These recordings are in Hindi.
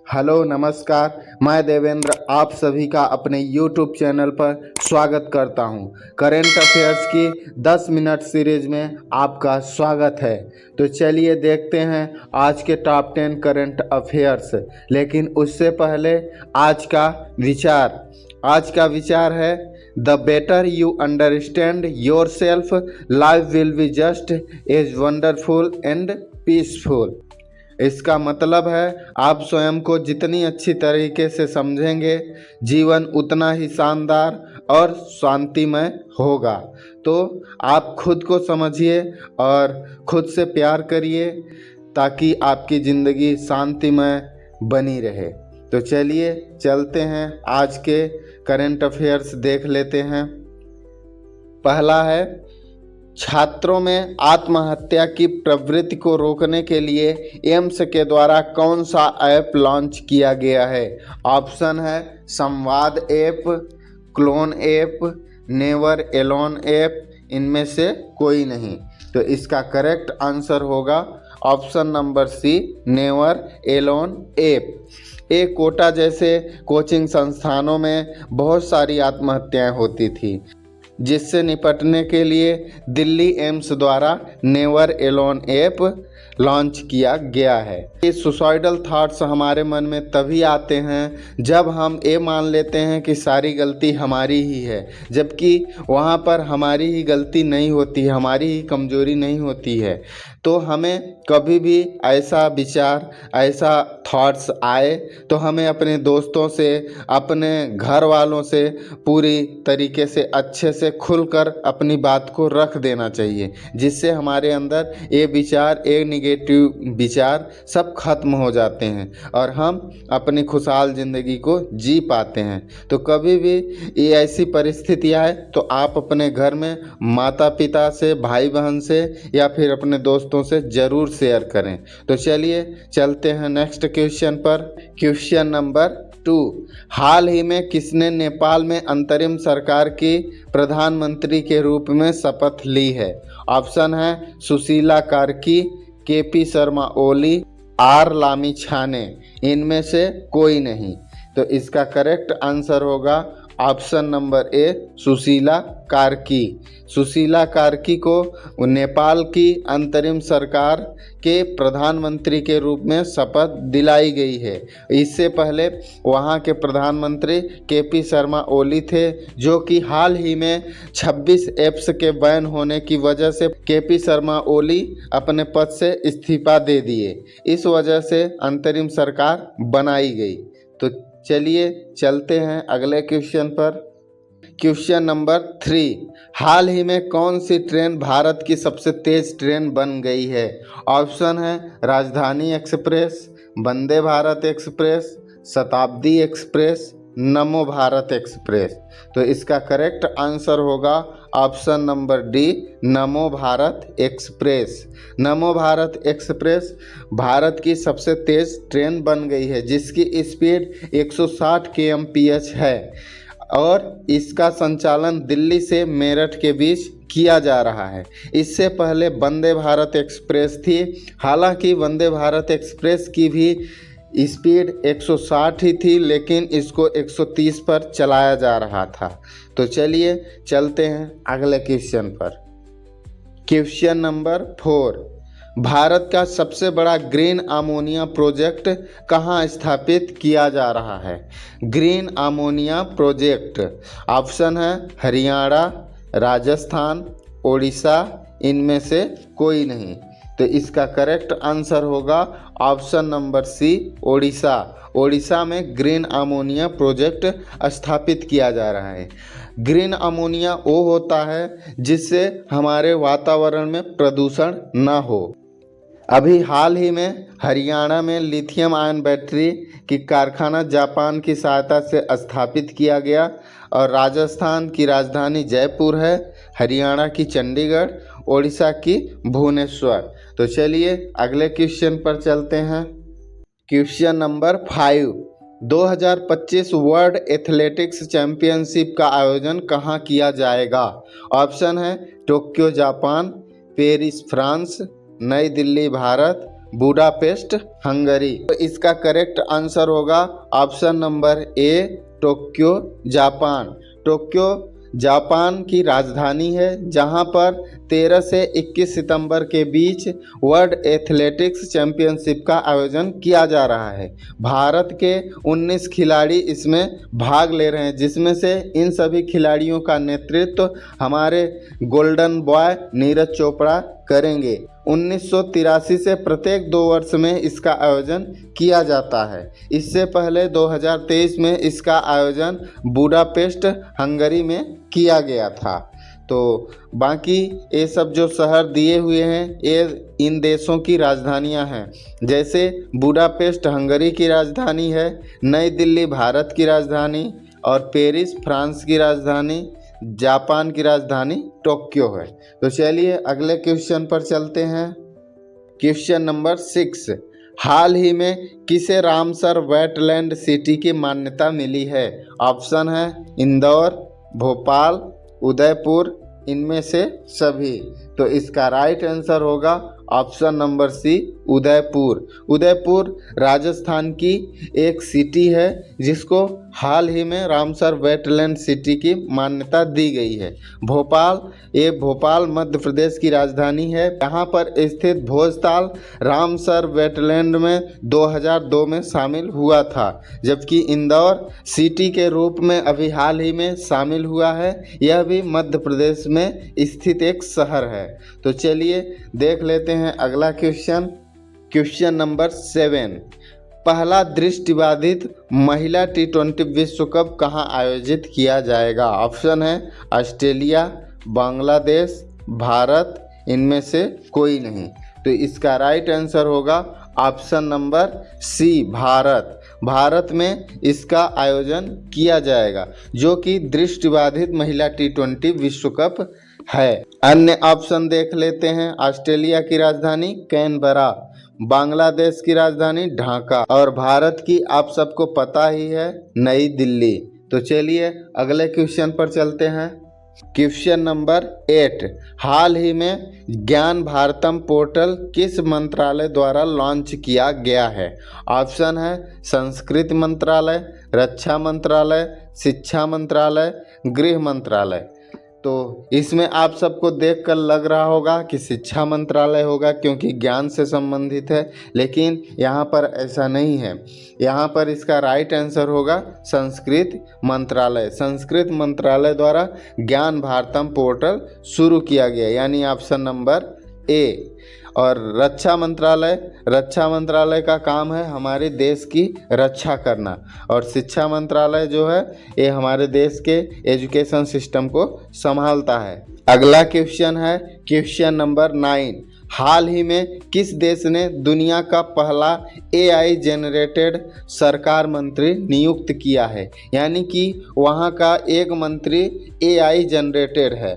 हेलो नमस्कार, मैं देवेंद्र आप सभी का अपने YouTube चैनल पर स्वागत करता हूं। करेंट अफेयर्स की 10 मिनट सीरीज में आपका स्वागत है। तो चलिए देखते हैं आज के टॉप 10 करेंट अफेयर्स। लेकिन उससे पहले आज का विचार है the better you understand yourself life will be just as wonderful and peaceful. इसका मतलब है आप स्वयं को जितनी अच्छी तरीके से समझेंगे जीवन उतना ही शानदार और शांतिमय होगा। तो आप खुद को समझिए और खुद से प्यार करिए ताकि आपकी ज़िंदगी शांतिमय बनी रहे। तो चलिए चलते हैं आज के करंट अफेयर्स देख लेते हैं। पहला है छात्रों में आत्महत्या की प्रवृत्ति को रोकने के लिए एम्स के द्वारा कौन सा ऐप लॉन्च किया गया है। ऑप्शन है Samvad app, clone app, never alone app, इनमें से कोई नहीं। तो इसका करेक्ट आंसर होगा option number C, never alone app. एक कोटा जैसे कोचिंग संस्थानों में बहुत सारी आत्महत्याएं होती थी, जिससे निपटने के लिए दिल्ली एम्स द्वारा नेवर एलोन ऐप लॉन्च किया गया है। ये सुसाइडल थॉट्स हमारे मन में तभी आते हैं जब हम ये मान लेते हैं कि सारी गलती हमारी ही है, जबकि वहाँ पर हमारी ही गलती नहीं होती, हमारी ही कमजोरी नहीं होती है। तो हमें कभी भी ऐसा विचार, ऐसा थॉट्स आए तो हमें अपने दोस्तों से, अपने घर वालों से पूरी तरीके से अच्छे से खुलकर अपनी बात को रख देना चाहिए, जिससे हमारे अंदर ये विचार, ये निगेटिव विचार सब खत्म हो जाते हैं और हम अपनी खुशहाल ज़िंदगी को जी पाते हैं। तो कभी भी ये ऐसी परिस्थिति आए तो आप अपने घर में माता पिता से, भाई बहन से या फिर अपने दोस्तों से ज़रूर शेयर करें। तो चलिए चलते हैं नेक्स्ट क्वेश्चन पर। क्वेश्चन नंबर 2, हाल ही में किसने नेपाल में अंतरिम सरकार की प्रधानमंत्री के रूप में शपथ ली है। ऑप्शन है सुशीला कार्की, केपी शर्मा ओली, आर लामिछाने, इनमें से कोई नहीं। तो इसका करेक्ट आंसर होगा option number A, Sushila Karki. Sushila Karki को नेपाल की अंतरिम सरकार के प्रधानमंत्री के रूप में शपथ दिलाई गई है। इससे पहले वहां के प्रधानमंत्री केपी शर्मा ओली थे, जो कि हाल ही में 26 ऐप्स के बैन होने की वजह से केपी शर्मा ओली अपने पद से इस्तीफा दे दिए। इस वजह से अंतरिम सरकार बनाई गई। तो चलिए चलते हैं अगले क्वेश्चन पर। क्वेश्चन नंबर 3, हाल ही में कौन सी ट्रेन भारत की सबसे तेज ट्रेन बन गई है। ऑप्शन है राजधानी एक्सप्रेस, वंदे भारत एक्सप्रेस, शताब्दी एक्सप्रेस, नमो भारत एक्सप्रेस। तो इसका करेक्ट आंसर होगा ऑप्शन नंबर डी, नमो भारत एक्सप्रेस। नमो भारत एक्सप्रेस भारत की सबसे तेज ट्रेन बन गई है, जिसकी स्पीड 160 kmph है और इसका संचालन दिल्ली से मेरठ के बीच किया जा रहा है। इससे पहले वंदे भारत एक्सप्रेस थी, हालांकि वंदे भारत एक्सप्रेस की भी स्पीड 160 ही थी, लेकिन इसको 130 पर चलाया जा रहा था। तो चलिए चलते हैं अगले क्वेश्चन पर। क्वेश्चन नंबर 4, भारत का सबसे बड़ा ग्रीन अमोनिया प्रोजेक्ट कहाँ स्थापित किया जा रहा है। ग्रीन अमोनिया प्रोजेक्ट, ऑप्शन है हरियाणा, राजस्थान, ओडिशा, इनमें से कोई नहीं। तो इसका करेक्ट आंसर होगा option number C, Odisha. Odisha में ग्रीन अमोनिया प्रोजेक्ट स्थापित किया जा रहा है। ग्रीन अमोनिया वो होता है जिससे हमारे वातावरण में प्रदूषण ना हो। अभी हाल ही में हरियाणा में लिथियम आयन बैटरी की कारखाना जापान की सहायता से स्थापित किया गया और राजस्थान की राजधानी जयपुर है, हरियाणा की चंडीगढ़, ओडिशा की भुवनेश्वर। तो चलिए अगले क्वेश्चन पर चलते हैं। Question number 5, 2025 world athletics championship का आयोजन कहाँ किया जाएगा। ऑप्शन है टोक्यो जापान, पेरिस फ्रांस, नई दिल्ली भारत, बुडापेस्ट हंगरी। तो इसका करेक्ट आंसर होगा ऑप्शन नंबर ए टोक्यो जापान। टोक्यो जापान की राजधानी है, जहां पर 13 से 21 सितंबर के बीच वर्ल्ड एथलेटिक्स चैंपियनशिप का आयोजन किया जा रहा है। भारत के 19 खिलाड़ी इसमें भाग ले रहे हैं, जिसमें से इन सभी खिलाड़ियों का नेतृत्व हमारे गोल्डन बॉय नीरज चोपड़ा करेंगे। 1983 से प्रत्येक 2 वर्ष में इसका आयोजन किया जाता है। इससे पहले 2023 में इसका आयोजन बुडापेस्ट हंगरी में किया गया था। तो बाकी ये सब जो शहर दिए हुए हैं ये इन देशों की राजधानियां हैं। जैसे बुडापेस्ट हंगरी की राजधानी है, नई दिल्ली भारत की राजधानी, और पेरिस फ्रांस की राजधानी, जापान की राजधानी टोक्यो है। तो चलिए अगले क्वेश्चन पर चलते हैं। क्वेश्चन नंबर 6, हाल ही में किसे रामसर वेटलैंड सिटी की मान्यता मिली है? ऑप्शन है इंदौर, भोपाल, उदयपुर, इनमें से सभी। तो इसका राइट आंसर होगा option number C Udaipur. Udaipur Rajasthan की एक सिटी है जिसको हाल ही में रामसर वेटलैंड सिटी की मान्यता दी गई है। भोपाल, ये भोपाल मध्य प्रदेश की राजधानी है। यहाँ पर स्थित भोजताल रामसर वेटलैंड में 2002 में शामिल हुआ था, जबकि इंदौर सिटी के रूप में अभी हाल ही में शामिल हुआ है। यह भी मध्य प्रदेश में स्थित एक शहर है। तो चलिए देख लेते हैं अगला क्वेश्चन। क्वेश्चन नंबर 7, पहला दृष्टिबाधित महिला T20 विश्व कप कहाँ आयोजित किया जाएगा? ऑप्शन है ऑस्ट्रेलिया, बांग्लादेश, भारत, इनमें से कोई नहीं। तो इसका राइट आंसर होगा option number C Bharat. Bharat में इसका आयोजन किया जाएगा, जो कि दृष्टिबाधित महिला T20 विश्व कप है। अन्य ऑप्शन देख लेते हैं। ऑस्ट्रेलिया की राजधानी कैनबरा, बांग्लादेश की राजधानी ढाका, और भारत की आप सबको पता ही है नई दिल्ली। तो चलिए अगले क्वेश्चन पर चलते हैं। क्वेश्चन नंबर 8, हाल ही में ज्ञान भारतम पोर्टल किस मंत्रालय द्वारा लॉन्च किया गया है? ऑप्शन है संस्कृति मंत्रालय, रक्षा मंत्रालय, शिक्षा मंत्रालय, गृह मंत्रालय। तो इसमें आप सबको देखकर लग रहा होगा कि शिक्षा मंत्रालय होगा, क्योंकि ज्ञान से संबंधित है, लेकिन यहाँ पर ऐसा नहीं है। यहाँ पर इसका राइट आंसर होगा संस्कृत मंत्रालय। संस्कृत मंत्रालय द्वारा ज्ञान भारतम पोर्टल शुरू किया गया, यानी ऑप्शन नंबर ए। और रक्षा मंत्रालय का काम है हमारे देश की रक्षा करना, और शिक्षा मंत्रालय जो है ये हमारे देश के एजुकेशन सिस्टम को संभालता है। अगला क्वेश्चन है क्वेश्चन नंबर 9, हाल ही में किस देश ने दुनिया का पहला AI जनरेटेड सरकार मंत्री नियुक्त किया है? यानी कि वहाँ का एक मंत्री AI जनरेटेड है।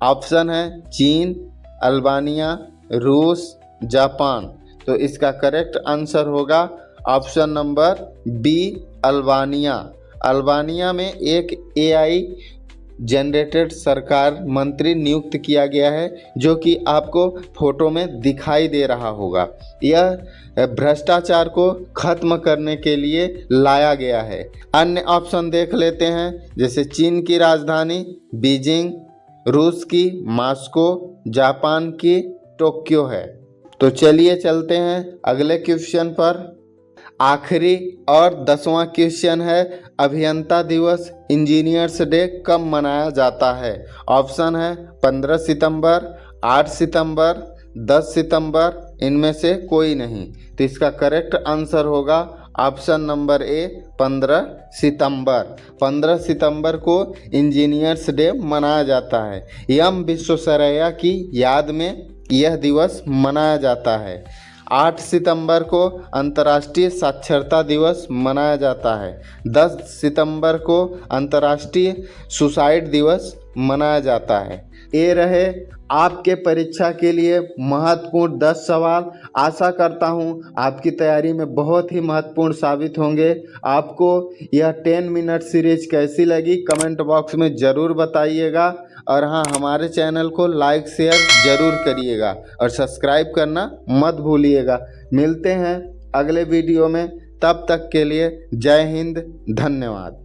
ऑप्शन है चीन, अल्बानिया, रूस, जापान। तो इसका करेक्ट आंसर होगा option number B Albania. Albania में एक AI जनरेटेड सरकार मंत्री नियुक्त किया गया है, जो कि आपको फोटो में दिखाई दे रहा होगा। यह भ्रष्टाचार को खत्म करने के लिए लाया गया है। अन्य ऑप्शन देख लेते हैं, जैसे चीन की राजधानी बीजिंग, रूस की मॉस्को, जापान की टोक्यो है। तो चलिए चलते हैं अगले क्वेश्चन पर। आखिरी और 10वां क्वेश्चन है, अभियंता दिवस इंजीनियर्स डे कब मनाया जाता है? ऑप्शन है 15 सितंबर, 8 सितंबर, 10 सितंबर, इनमें से कोई नहीं। तो इसका करेक्ट आंसर होगा ऑप्शन नंबर ए 15 सितंबर। 15 सितंबर को इंजीनियर्स डे मनाया जाता है। एम विश्वेश्वरैया की याद में यह दिवस मनाया जाता है। 8 सितंबर को अंतर्राष्ट्रीय साक्षरता दिवस मनाया जाता है। 10 सितंबर को अंतर्राष्ट्रीय सुसाइड दिवस मनाया जाता है। ये रहे आपके परीक्षा के लिए महत्वपूर्ण 10 सवाल। आशा करता हूँ आपकी तैयारी में बहुत ही महत्वपूर्ण साबित होंगे। आपको यह 10 मिनट सीरीज कैसी लगी कमेंट बॉक्स में ज़रूर बताइएगा। और हाँ, हमारे चैनल को लाइक शेयर ज़रूर करिएगा और सब्सक्राइब करना मत भूलिएगा। मिलते हैं अगले वीडियो में, तब तक के लिए जय हिंद, धन्यवाद।